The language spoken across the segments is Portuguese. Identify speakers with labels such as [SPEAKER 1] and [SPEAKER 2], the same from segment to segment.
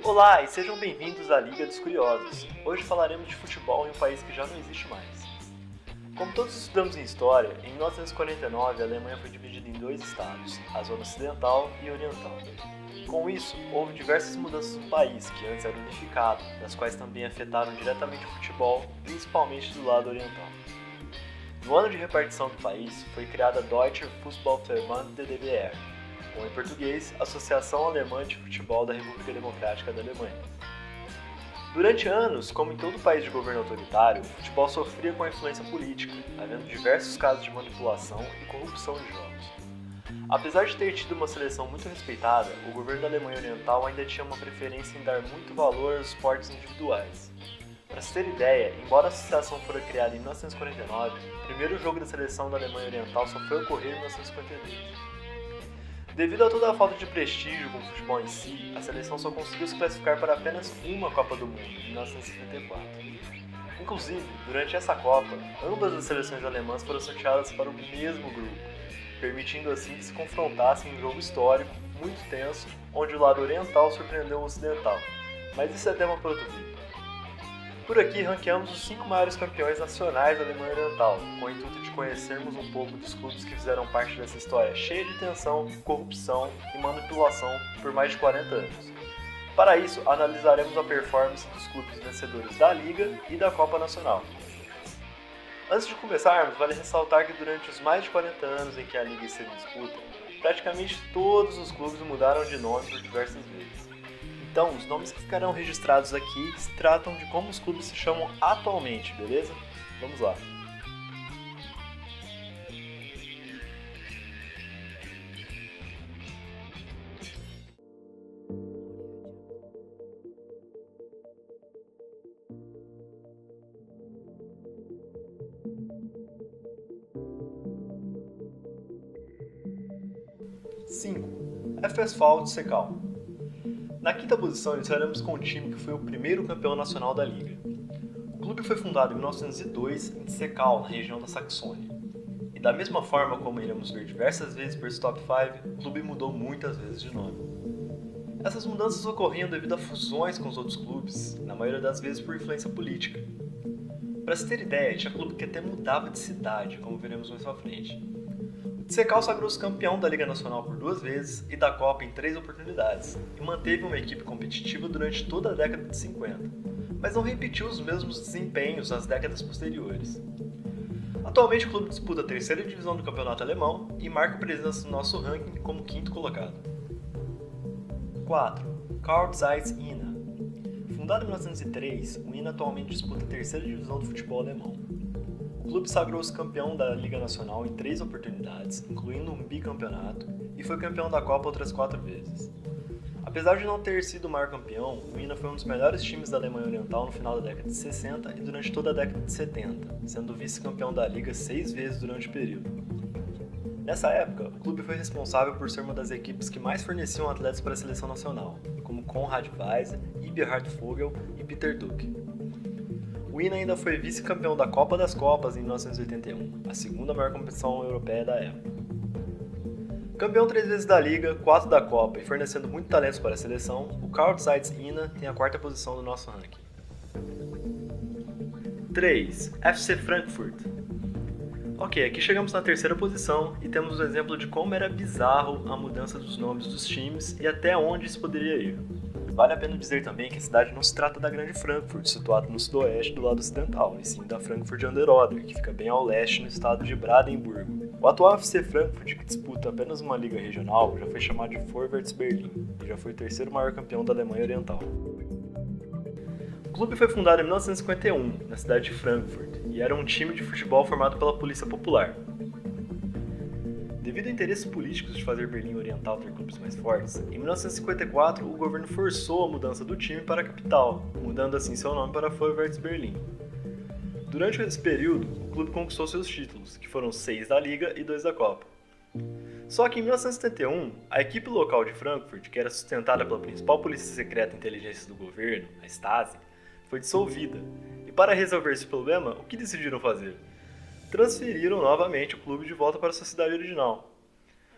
[SPEAKER 1] Olá e sejam bem-vindos à Liga dos Curiosos. Hoje falaremos de futebol em um país que já não existe mais. Como todos estudamos em história, em 1949 a Alemanha foi dividida em dois estados, a zona ocidental e oriental. Com isso, houve diversas mudanças no país, que antes era unificado, das quais também afetaram diretamente o futebol, principalmente do lado oriental. No ano de repartição do país, foi criada a Deutsche Fußballverband DDR, ou em português, Associação Alemã de Futebol da República Democrática da Alemanha. Durante anos, como em todo país de governo autoritário, o futebol sofria com a influência política, havendo diversos casos de manipulação e corrupção de jogos. Apesar de ter tido uma seleção muito respeitada, o governo da Alemanha Oriental ainda tinha uma preferência em dar muito valor aos esportes individuais. Para se ter ideia, embora a associação fora criada em 1949, o primeiro jogo da seleção da Alemanha Oriental só foi ocorrer em 1952. Devido a toda a falta de prestígio com o futebol em si, a seleção só conseguiu se classificar para apenas uma Copa do Mundo, em 1974. Inclusive, durante essa Copa, ambas as seleções alemãs foram sorteadas para o mesmo grupo, permitindo assim que se confrontassem em um jogo histórico, muito tenso, onde o lado oriental surpreendeu o ocidental. Mas isso é tema para outro vídeo. Por aqui, ranqueamos os 5 maiores campeões nacionais da Alemanha Oriental, com o intuito de conhecermos um pouco dos clubes que fizeram parte dessa história cheia de tensão, corrupção e manipulação por mais de 40 anos. Para isso, analisaremos a performance dos clubes vencedores da Liga e da Copa Nacional. Antes de começarmos, vale ressaltar que durante os mais de 40 anos em que a Liga esteve em disputa, praticamente todos os clubes mudaram de nome por diversas vezes. Então, os nomes que ficarão registrados aqui se tratam de como os clubes se chamam atualmente, beleza? Vamos lá. Cinco. FSV de Secal. Na quinta posição, iniciaremos com o time que foi o primeiro campeão nacional da Liga. O clube foi fundado em 1902 em Secal, na região da Saxônia. E da mesma forma como iremos ver diversas vezes por esse top 5, o clube mudou muitas vezes de nome. Essas mudanças ocorriam devido a fusões com os outros clubes, na maioria das vezes por influência política. Para se ter ideia, tinha clube que até mudava de cidade, como veremos mais pra frente. O Secal sagrou-se campeão da Liga Nacional por 2 vezes e da Copa em 3 oportunidades, e manteve uma equipe competitiva durante toda a década de 50, mas não repetiu os mesmos desempenhos nas décadas posteriores. Atualmente o clube disputa a terceira divisão do campeonato alemão e marca presença no nosso ranking como quinto colocado. 4. Carl Zeiss Ina. Fundado em 1903, o Ina atualmente disputa a terceira divisão do futebol alemão. O clube sagrou-se campeão da Liga Nacional em 3 oportunidades, incluindo um bicampeonato, e foi campeão da Copa outras 4 vezes. Apesar de não ter sido o maior campeão, o Ina foi um dos melhores times da Alemanha Oriental no final da década de 60 e durante toda a década de 70, sendo vice-campeão da Liga 6 vezes durante o período. Nessa época, o clube foi responsável por ser uma das equipes que mais forneciam atletas para a seleção nacional, como Konrad Weise, Eberhard Vogel e Peter Duck. O Ina ainda foi vice-campeão da Copa das Copas em 1981, a segunda maior competição europeia da época. Campeão 3 vezes da Liga, 4 da Copa e fornecendo muito talento para a seleção, o Carl Zeiss Ina tem a 4ª posição do nosso ranking. 3. FC Frankfurt. Ok, aqui chegamos na 3ª posição e temos um exemplo de como era bizarro a mudança dos nomes dos times e até onde isso poderia ir. Vale a pena dizer também que a cidade não se trata da Grande Frankfurt, situada no sudoeste do lado ocidental, e sim da Frankfurt an der Oder, que fica bem ao leste no estado de Brandenburgo. O atual FC Frankfurt, que disputa apenas uma liga regional, já foi chamado de Vorwärts Berlin, e já foi o terceiro maior campeão da Alemanha Oriental. O clube foi fundado em 1951, na cidade de Frankfurt, e era um time de futebol formado pela Polícia Popular. Devido a interesses políticos de fazer Berlim Oriental ter clubes mais fortes, em 1954 o governo forçou a mudança do time para a capital, mudando assim seu nome para Vorwärts Berlin. Durante esse período, o clube conquistou seus títulos, que foram 6 da Liga e 2 da Copa. Só que em 1971, a equipe local de Frankfurt, que era sustentada pela principal polícia secreta e inteligência do governo, a Stasi, foi dissolvida. E para resolver esse problema, o que decidiram fazer? Transferiram novamente o clube de volta para sua cidade original.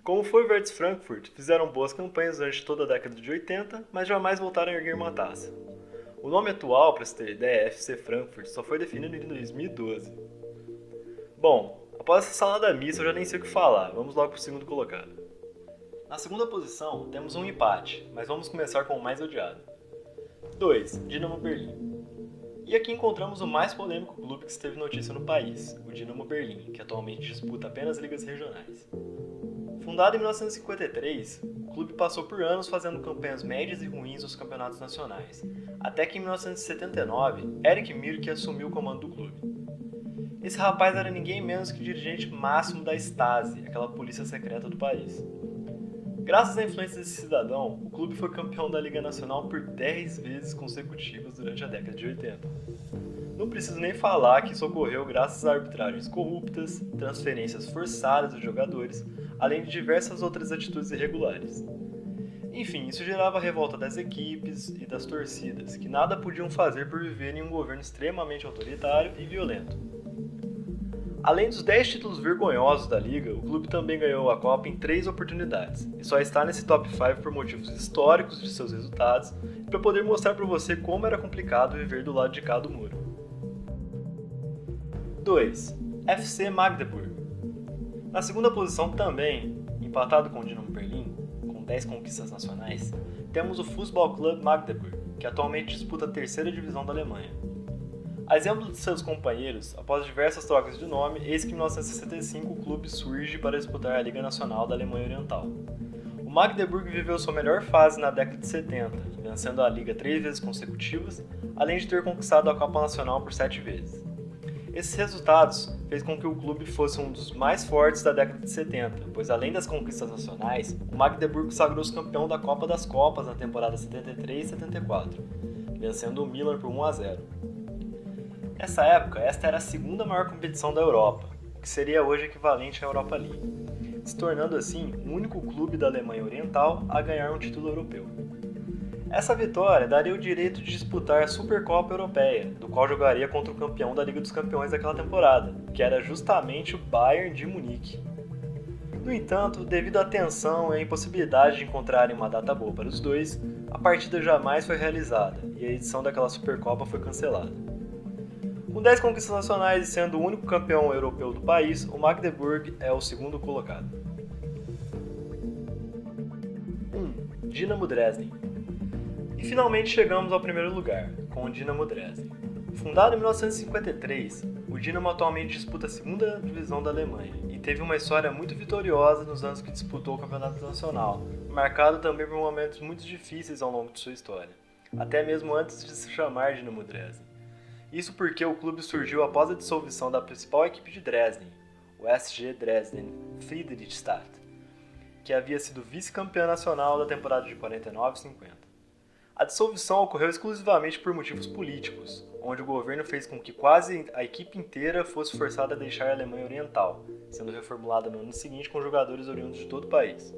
[SPEAKER 1] Como foi o Verdes Frankfurt, fizeram boas campanhas durante toda a década de 80, mas jamais voltaram a erguer uma taça. O nome atual, para se ter ideia, FC Frankfurt, só foi definido em 2012. Bom, após essa salada mista eu já nem sei o que falar, vamos logo para o segundo colocado. Na segunda posição, temos um empate, mas vamos começar com o mais odiado. 2. Dinamo Berlim. E aqui encontramos o mais polêmico clube que esteve notícia no país, o Dinamo Berlim, que atualmente disputa apenas ligas regionais. Fundado em 1953, o clube passou por anos fazendo campanhas médias e ruins nos campeonatos nacionais, até que em 1979, Eric Mirke assumiu o comando do clube. Esse rapaz era ninguém menos que o dirigente máximo da Stasi, aquela polícia secreta do país. Graças à influência desse cidadão, o clube foi campeão da Liga Nacional por 10 vezes consecutivas durante a década de 80. Não preciso nem falar que isso ocorreu graças a arbitragens corruptas, transferências forçadas dos jogadores, além de diversas outras atitudes irregulares. Enfim, isso gerava a revolta das equipes e das torcidas, que nada podiam fazer por viver em um governo extremamente autoritário e violento. Além dos 10 títulos vergonhosos da liga, o clube também ganhou a Copa em 3 oportunidades, e só está nesse top 5 por motivos históricos de seus resultados e para poder mostrar para você como era complicado viver do lado de cá do muro. 2. FC Magdeburg. Na segunda posição também, empatado com o Dinamo Berlim, com 10 conquistas nacionais, temos o Fußball Club Magdeburg, que atualmente disputa a terceira divisão da Alemanha. A exemplo de seus companheiros, após diversas trocas de nome, eis que em 1965 o clube surge para disputar a Liga Nacional da Alemanha Oriental. O Magdeburg viveu sua melhor fase na década de 70, vencendo a Liga 3 vezes consecutivas, além de ter conquistado a Copa Nacional por 7 vezes. Esses resultados fez com que o clube fosse um dos mais fortes da década de 70, pois além das conquistas nacionais, o Magdeburg sagrou-se campeão da Copa das Copas na temporada 73 e 74, vencendo o Milan por 1-0. Nessa época, esta era a segunda maior competição da Europa, o que seria hoje equivalente à Europa League, se tornando assim o único clube da Alemanha Oriental a ganhar um título europeu. Essa vitória daria o direito de disputar a Supercopa Europeia, do qual jogaria contra o campeão da Liga dos Campeões daquela temporada, que era justamente o Bayern de Munique. No entanto, devido à tensão e à impossibilidade de encontrarem uma data boa para os dois, a partida jamais foi realizada e a edição daquela Supercopa foi cancelada. Com 10 conquistas nacionais e sendo o único campeão europeu do país, o Magdeburg é o segundo colocado. 1. Dinamo Dresden. E finalmente chegamos ao primeiro lugar, com o Dinamo Dresden. Fundado em 1953, o Dinamo atualmente disputa a segunda divisão da Alemanha e teve uma história muito vitoriosa nos anos que disputou o campeonato nacional, marcado também por momentos muito difíceis ao longo de sua história, até mesmo antes de se chamar Dinamo Dresden. Isso porque o clube surgiu após a dissolução da principal equipe de Dresden, o SG Dresden Friedrichstadt, que havia sido vice-campeã nacional da temporada de 49 e 50. A dissolução ocorreu exclusivamente por motivos políticos, onde o governo fez com que quase a equipe inteira fosse forçada a deixar a Alemanha Oriental, sendo reformulada no ano seguinte com jogadores oriundos de todo o país.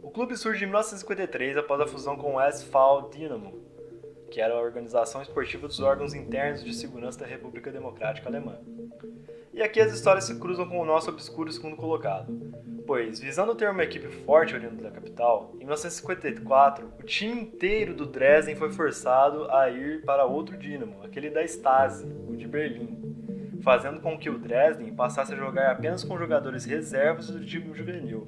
[SPEAKER 1] O clube surge em 1953 após a fusão com o SV Dinamo, que era a organização esportiva dos órgãos internos de segurança da República Democrática Alemã. E aqui as histórias se cruzam com o nosso obscuro segundo colocado, pois, visando ter uma equipe forte oriunda da capital, em 1954, o time inteiro do Dresden foi forçado a ir para outro Dinamo, aquele da Stasi, o de Berlim, fazendo com que o Dresden passasse a jogar apenas com jogadores reservas do time juvenil.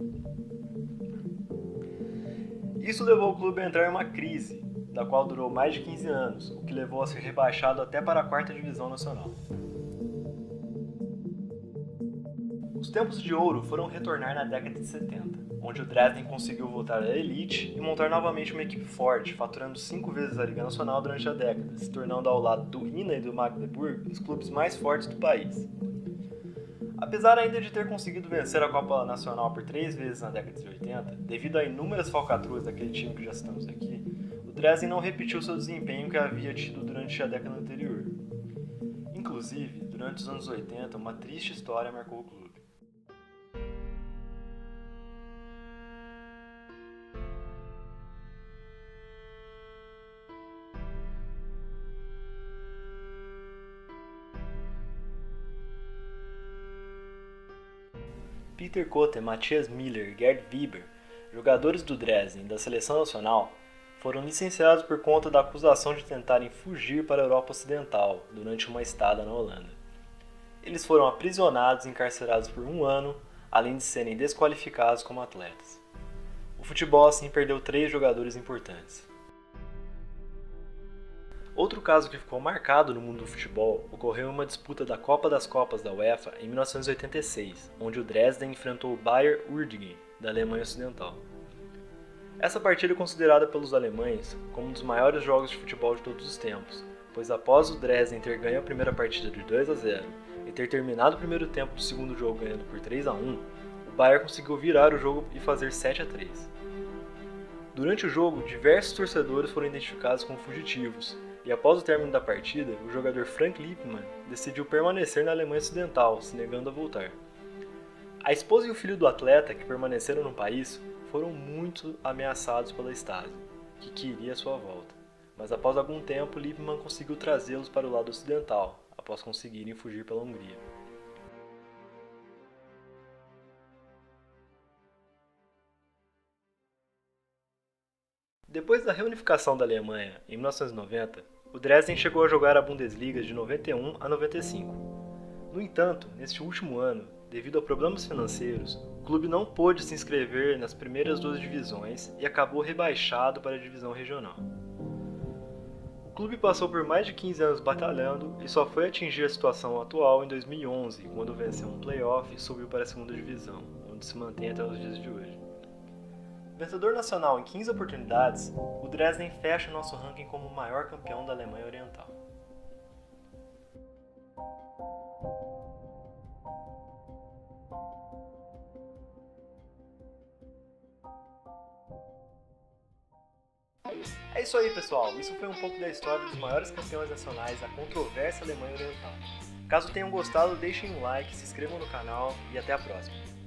[SPEAKER 1] Isso levou o clube a entrar em uma crise, da qual durou mais de 15 anos, o que levou a ser rebaixado até para a 4ª divisão nacional. Os tempos de ouro foram retornar na década de 70, onde o Dresden conseguiu voltar à elite e montar novamente uma equipe forte, faturando 5 vezes a Liga Nacional durante a década, se tornando ao lado do INA e do Magdeburg os clubes mais fortes do país. Apesar ainda de ter conseguido vencer a Copa Nacional por 3 vezes na década de 80, devido a inúmeras falcatruas daquele time que já citamos aqui, o Dresden não repetiu seu desempenho que havia tido durante a década anterior. Inclusive, durante os anos 80, uma triste história marcou o clube. Peter Kotte, Matthias Miller e Gerd Weber, jogadores do Dresden e da seleção nacional, foram licenciados por conta da acusação de tentarem fugir para a Europa Ocidental durante uma estada na Holanda. Eles foram aprisionados e encarcerados por 1 ano, além de serem desqualificados como atletas. O futebol assim perdeu 3 jogadores importantes. Outro caso que ficou marcado no mundo do futebol ocorreu em uma disputa da Copa das Copas da UEFA em 1986, onde o Dresden enfrentou o Bayer Uerdingen, da Alemanha Ocidental. Essa partida é considerada pelos alemães como um dos maiores jogos de futebol de todos os tempos, pois após o Dresden ter ganho a primeira partida de 2-0 e ter terminado o primeiro tempo do segundo jogo ganhando por 3-1, o Bayer conseguiu virar o jogo e fazer 7-3. Durante o jogo, diversos torcedores foram identificados como fugitivos, e após o término da partida, o jogador Frank Lippmann decidiu permanecer na Alemanha Ocidental, se negando a voltar. A esposa e o filho do atleta, que permaneceram no país, foram muito ameaçados pela Stasi, que queria sua volta, mas após algum tempo Lippmann conseguiu trazê-los para o lado ocidental, após conseguirem fugir pela Hungria. Depois da reunificação da Alemanha em 1990, o Dresden chegou a jogar a Bundesliga de 91 a 95. No entanto, neste último ano, devido a problemas financeiros, o clube não pôde se inscrever nas primeiras 2 divisões e acabou rebaixado para a divisão regional. O clube passou por mais de 15 anos batalhando e só foi atingir a situação atual em 2011, quando venceu um playoff e subiu para a 2ª divisão, onde se mantém até os dias de hoje. Vencedor nacional em 15 oportunidades, o Dresden fecha nosso ranking como o maior campeão da Alemanha Oriental. É isso aí, pessoal. Isso foi um pouco da história dos maiores campeões nacionais da controvérsia Alemanha Oriental. Caso tenham gostado, deixem um like, se inscrevam no canal e até a próxima.